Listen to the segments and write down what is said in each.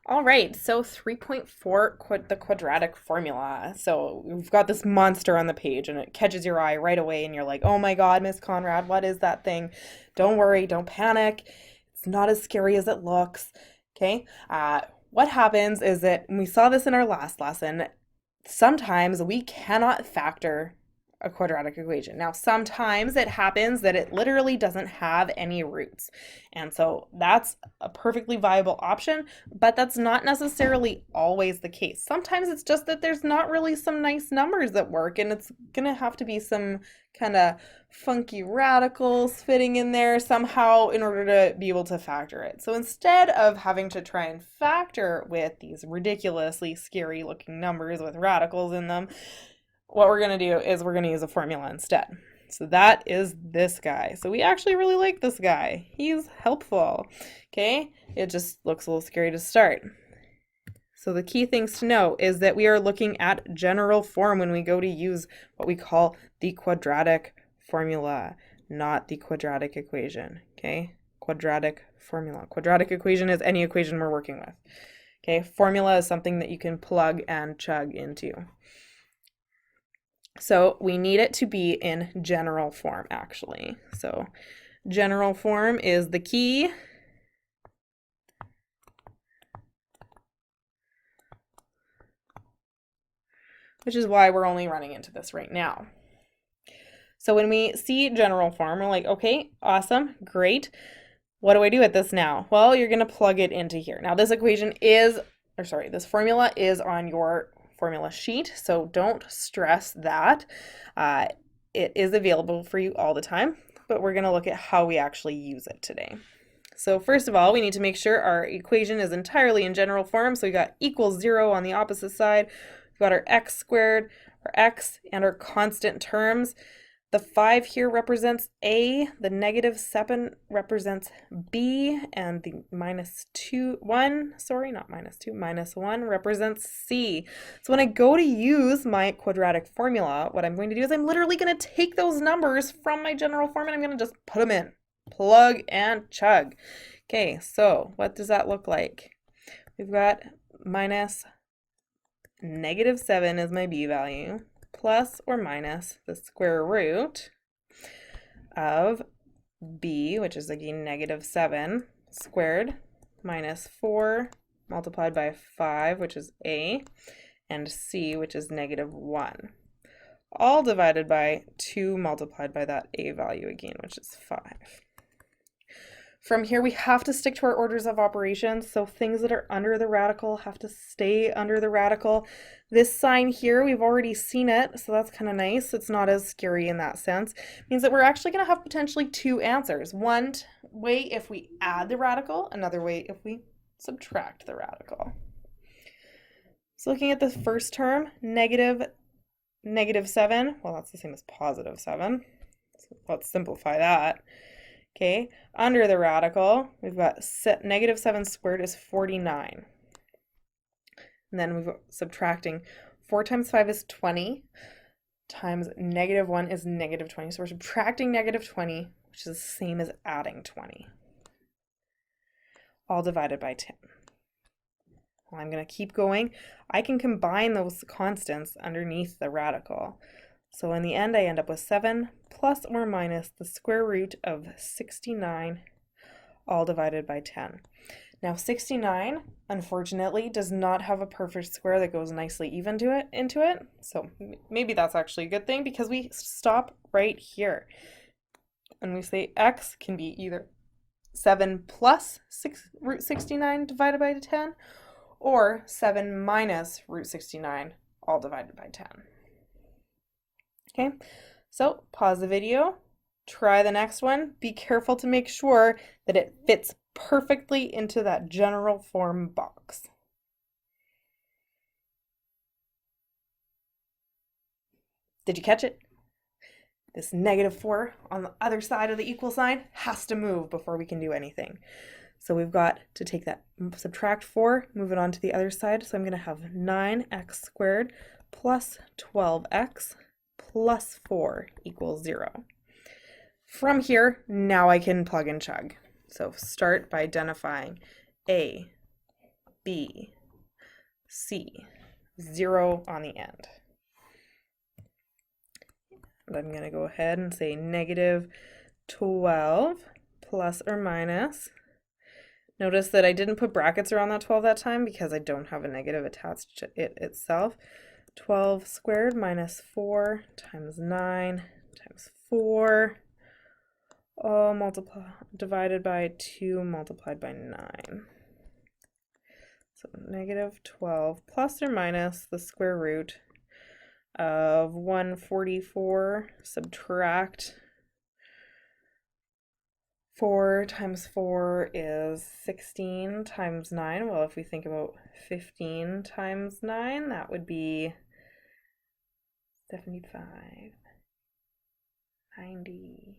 All right, so 3.4, the quadratic formula. So we've got this monster on the page and it catches your eye right away and you're like, oh my God, Miss Conrad, what is that thing? Don't worry, don't panic. It's not as scary as it looks. Okay. What happens is that, and we saw this in our last lesson, sometimes we cannot factor a quadratic equation. Now, sometimes it happens that it literally doesn't have any roots. And so that's a perfectly viable option, but that's not necessarily always the case. Sometimes it's just that there's not really some nice numbers that work, and it's going to have to be some kind of funky radicals fitting in there somehow in order to be able to factor it. So instead of having to try and factor with these ridiculously scary looking numbers with radicals in them, what we're going to do is we're going to use a formula instead. So that is this guy. So we actually really like this guy. He's helpful. Okay, it just looks a little scary to start. So the key things to know is that we are looking at general form when we go to use what we call the quadratic formula, not the quadratic equation. Okay, quadratic formula. Quadratic equation is any equation we're working with. Okay, formula is something that you can plug and chug into. So we need it to be in general form, actually. So general form is the key. Which is why we're only running into this right now. So when we see general form, we're like, okay, awesome, great. What do I do with this now? Well, you're going to plug it into here. Now this equation is, or sorry, this formula is on your formula sheet, so don't stress that. It is available for you all the time, but we're going to look at how we actually use it today. So first of all, we need to make sure our equation is entirely in general form. So we got equals 0 on the opposite side. We've got our x squared, our x, and our constant terms. The 5 here represents A, the negative 7 represents B, and the minus 1 represents C. So when I go to use my quadratic formula, what I'm going to do is I'm literally going to take those numbers from my general form and I'm going to just put them in. Plug and chug. Okay, so what does that look like? We've got minus negative 7 is my B value, plus or minus the square root of B, which is again negative 7 squared, minus 4 multiplied by 5, which is A, and C, which is negative 1. All divided by 2 multiplied by that A value again, which is 5. From here, we have to stick to our orders of operations, so things that are under the radical have to stay under the radical. This sign here, we've already seen it, so that's kind of nice. It's not as scary in that sense. It means that we're actually going to have potentially two answers. One way if we add the radical, another way if we subtract the radical. So looking at the first term, negative 7, well, that's the same as positive 7. So let's simplify that. Okay, under the radical, we've got negative 7 squared is 49. And then we've got subtracting 4 times 5 is 20, times negative 1 is negative 20. So we're subtracting negative 20, which is the same as adding 20. All divided by 10. Well, I'm going to keep going. I can combine those constants underneath the radical. So in the end, I end up with 7 plus or minus the square root of 69, all divided by 10. Now 69, unfortunately, does not have a perfect square that goes nicely into it. So maybe that's actually a good thing because we stop right here. And we say x can be either 7 plus root 69 divided by 10, or 7 minus root 69, all divided by 10. Okay, so pause the video, try the next one. Be careful to make sure that it fits perfectly into that general form box. Did you catch it? This negative 4 on the other side of the equal sign has to move before we can do anything. So we've got to take that, subtract 4, move it on to the other side. So I'm going to have 9x squared plus 12x plus 4 equals 0. From here, now I can plug and chug. So start by identifying A, B, C, 0 on the end. And I'm going to go ahead and say negative 12 plus or minus. Notice that I didn't put brackets around that 12 that time because I don't have a negative attached to it itself. 12 squared minus 4 times 9 times 4, all divided by 2 multiplied by 9. So negative 12 plus or minus the square root of 144, subtract 4 times 4 is 16 times 9. Well, if we think about 15 times 9, that would be 75, 90,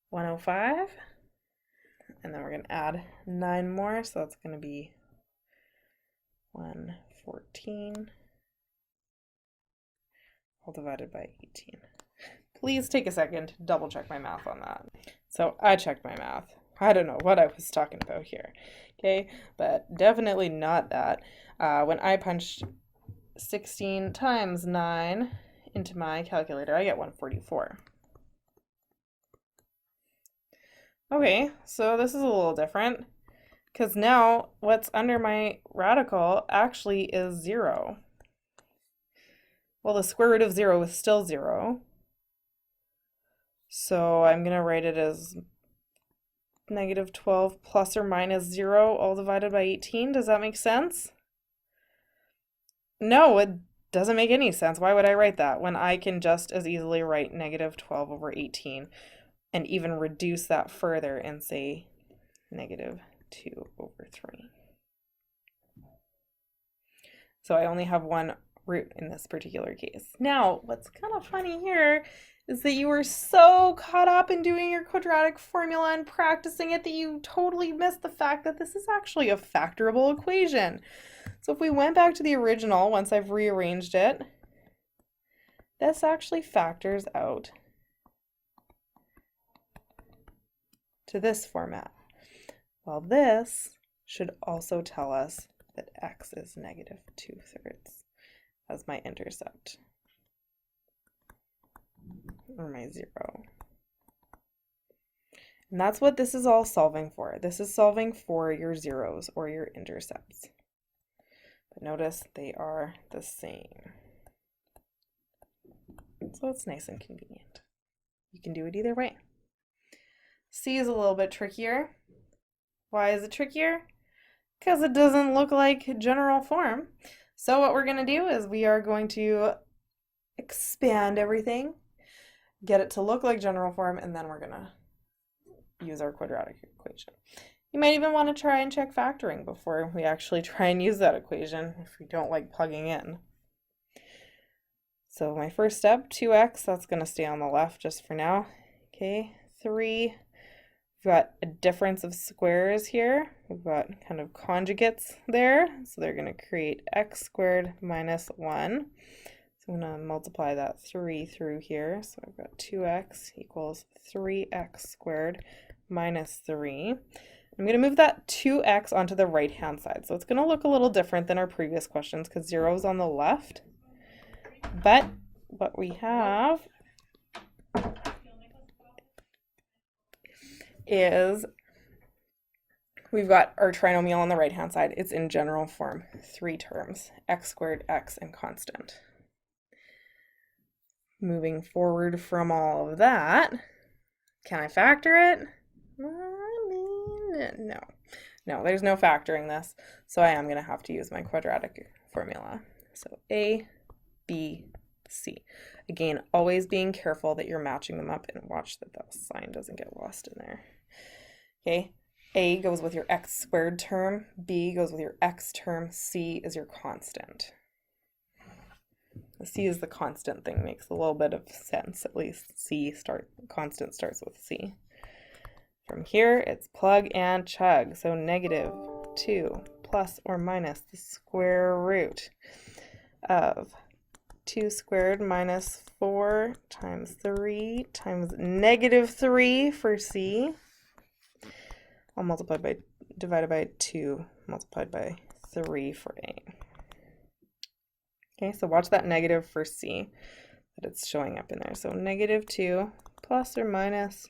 105. And then we're going to add 9 more, so that's going to be 114, all divided by 18. Please take a second to double check my math on that. So I checked my math. I don't know what I was talking about here, okay? But definitely not that. When I punched 16 times 9 into my calculator, I get 144. Okay, so this is a little different because now what's under my radical actually is 0. Well, the square root of 0 is still 0. So I'm going to write it as negative 12 plus or minus 0 all divided by 18. Does that make sense? No, it doesn't make any sense. Why would I write that when I can just as easily write negative 12 over 18 and even reduce that further and say negative 2 over 3. So I only have one root in this particular case. Now, what's kind of funny here is that you were so caught up in doing your quadratic formula and practicing it that you totally missed the fact that this is actually a factorable equation. So if we went back to the original, once I've rearranged it, this actually factors out to this format. Well, this should also tell us that x is negative 2/3 as my intercept, or my 0. And that's what this is all solving for. This is solving for your zeros or your intercepts. But notice they are the same. So it's nice and convenient. You can do it either way. C is a little bit trickier. Why is it trickier? Because it doesn't look like general form. So what we're going to do is we are going to expand everything, get it to look like general form, and then we're going to use our quadratic equation. You might even want to try and check factoring before we actually try and use that equation if we don't like plugging in. So my first step, 2x, that's going to stay on the left just for now. Okay, 3. We've got a difference of squares here. We've got kind of conjugates there. So they're going to create x squared minus 1. So I'm going to multiply that 3 through here. So I've got 2x equals 3x squared minus 3. I'm going to move that 2x onto the right-hand side. So it's going to look a little different than our previous questions because 0 is on the left. But what we have is we've got our trinomial on the right-hand side. It's in general form, 3 terms, x squared, x, and constant. Moving forward from all of that, can I factor it? No, there's no factoring this, so I am going to have to use my quadratic formula. So A, B, C. Again, always being careful that you're matching them up and watch that that sign doesn't get lost in there. Okay, A goes with your x squared term, B goes with your x term, C is your constant. The C is the constant thing, makes a little bit of sense, at least constant starts with C. From here, it's plug and chug, so negative 2 plus or minus the square root of 2 squared minus 4 times 3 times negative 3 for C, all multiplied by divided by 2 multiplied by 3 for A. Okay, so watch that negative for C, that it's showing up in there. So -2 plus or minus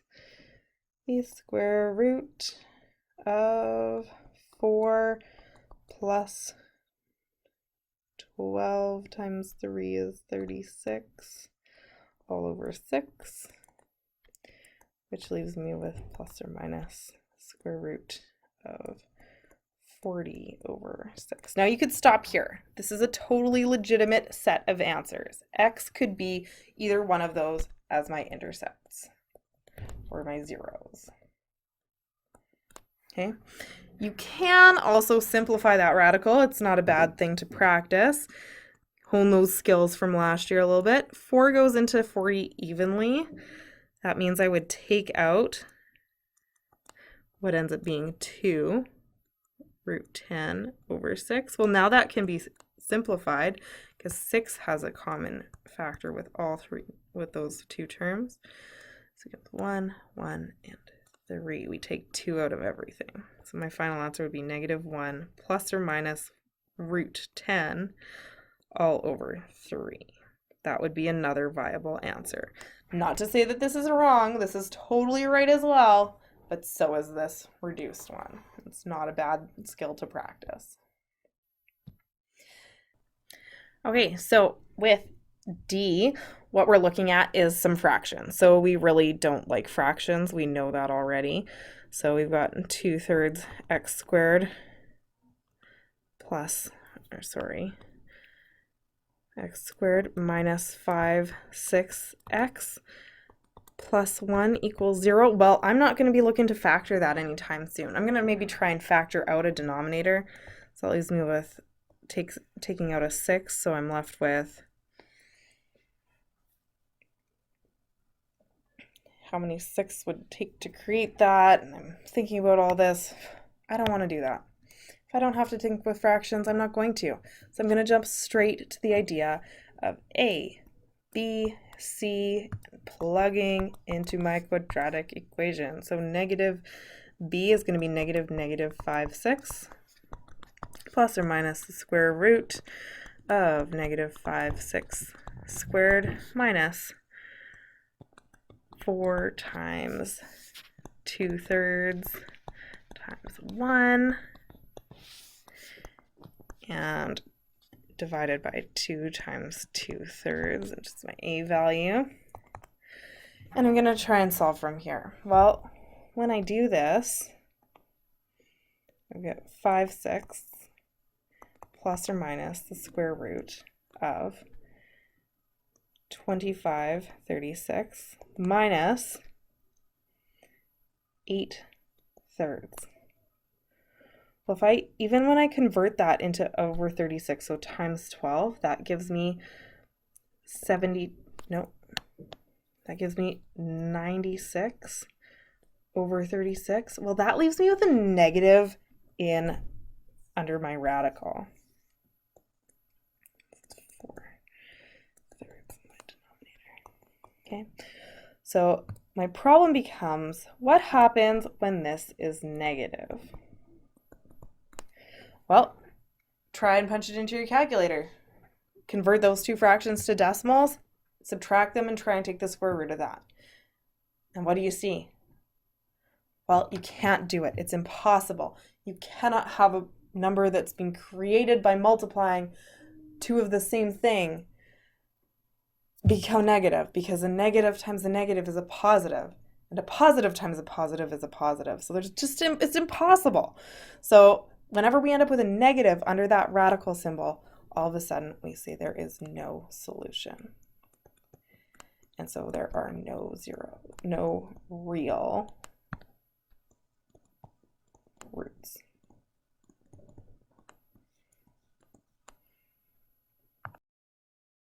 the square root of 4 plus 12 times 3 is 36 all over 6, which leaves me with plus or minus square root of 40 over 6. Now you could stop here. This is a totally legitimate set of answers. X could be either one of those as my intercepts or my zeros. Okay. You can also simplify that radical. It's not a bad thing to practice. Hone those skills from last year a little bit. 4 goes into 40 evenly. That means I would take out what ends up being 2 root 10 over 6. Well, now that can be simplified because 6 has a common factor with all three, with those two terms. So we get 1, 1, and 3. We take 2 out of everything. So my final answer would be -1 plus or minus root 10 all over 3. That would be another viable answer. Not to say that this is wrong. This is totally right as well, but so is this reduced one. It's not a bad skill to practice. Okay, so with D, what we're looking at is some fractions. So we really don't like fractions. We know that already. So we've got 2/3 x squared plus, x squared minus 5 6x plus 1 equals 0. Well, I'm not going to be looking to factor that anytime soon. I'm going to maybe try and factor out a denominator. So that leaves me with taking out a 6, so I'm left with how many 6 would take to create that, and I'm thinking about all this. I don't want to do that. If I don't have to think with fractions, I'm not going to. So I'm going to jump straight to the idea of A, B, C, and plugging into my quadratic equation. So negative B is going to be -5 6 plus or minus the square root of -5 6 squared minus 4 times 2/3 times 1 and divided by 2 times 2/3, which is my A value. And I'm going to try and solve from here. Well, when I do this, I get 5 6 plus or minus the square root of 25/36 minus 8/3. Well, even when I convert that into over 36, so times 12, that gives me 96 over 36. Well, that leaves me with a negative in under my radical. 4/3 in my denominator. Okay, so my problem becomes, what happens when this is negative? Well, try and punch it into your calculator. Convert those two fractions to decimals, subtract them, and try and take the square root of that. And what do you see? Well, you can't do it. It's impossible. You cannot have a number that's been created by multiplying two of the same thing become negative, because a negative times a negative is a positive, and a positive times a positive is a positive. So it's impossible. So whenever we end up with a negative under that radical symbol, all of a sudden we say there is no solution. And so there are no real roots.